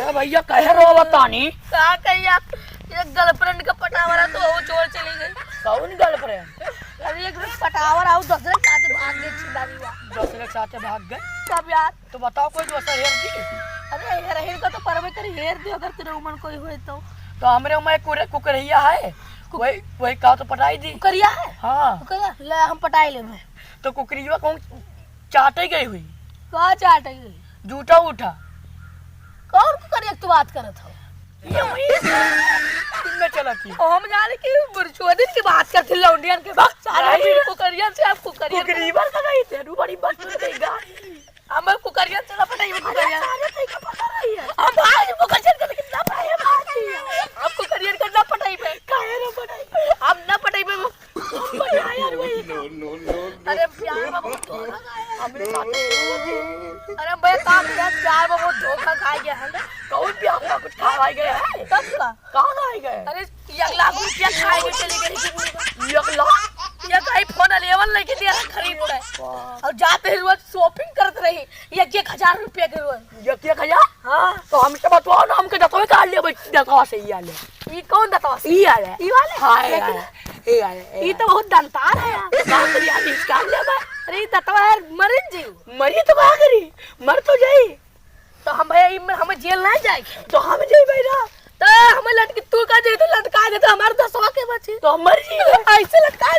अरे भैया कहे रो बतानी का कहिया एक गर्लफ्रेंड का पटावरा तो वो छोड़ चली गई। कौन गर्लफ्रेंड? अरे एक पटावर आउ दूसरे के साथ भाग गई छिंदारी हुआ। दूसरे के साथ भाग गए तब यार तो बताओ कोई दूसरा हेर दी? अरे हेर का तो परवे करी हेर दे अगर तेरे उमर कोई हुए तो हमरे में कुकरिया है वही वही का तो पटाई दी। कुकरिया है? हाँ कुकरिया ले हम पटाई ले में तो कुकरिया कौन चाटे गई हुई? का चाट गई जूठा उठा कौन कुकरिया की तू बात करत हो? ये वही में चला थी। हम जाने की बुरचोदिन की बात करते लौंडियन के बात सारा कुकरिया से आप कुकरिया कुकरीबर का गई थे बड़ी बस में गई गाड़ी। हम कुकरिया से पटाई में कुकरिया सारे तई का पता नहीं है। हम भाग कुकरिया का कितना पाए मारती है आप कुकरिया का ना पटाई पे काहे ना पटाई हम ना पटाई पे बढ़िया यार वही अरे प्यार में बहुत धोखा खाया हमरे साथ। अरे भाई काम किया प्यार में बहुत धोखा खा गया है ना। कौन प्यार का कुछ खा गए है? तब का कहाँ खाए गए? अरे 1 लाख रुपया खाएंगे चले गए 1 लाख ये का आईफोन 11 लेके दिया खरीद रहे और जाते ही रोज शॉपिंग करते रही 1,000 रुपया के रोज। 1,000? हाँ तो हमसे बतवाओ ना हमके दतवे का ले दतवा से ही आले ये कौन दतवा ई आले ई वाले हां ए आले ये तो बहुत दंतार है यार का करी आदमी इसका ले बा। अरे दतवा यार मरिन जी मरी तो का करी मर तो जाई तो हम भैया हमें जेल ना जाएंगे तो हम जाई भाई ना तो हमें लटकी तू का दे तो लटका दे तो हमारे 10 के बचे तो हम मर जी ऐसे लटका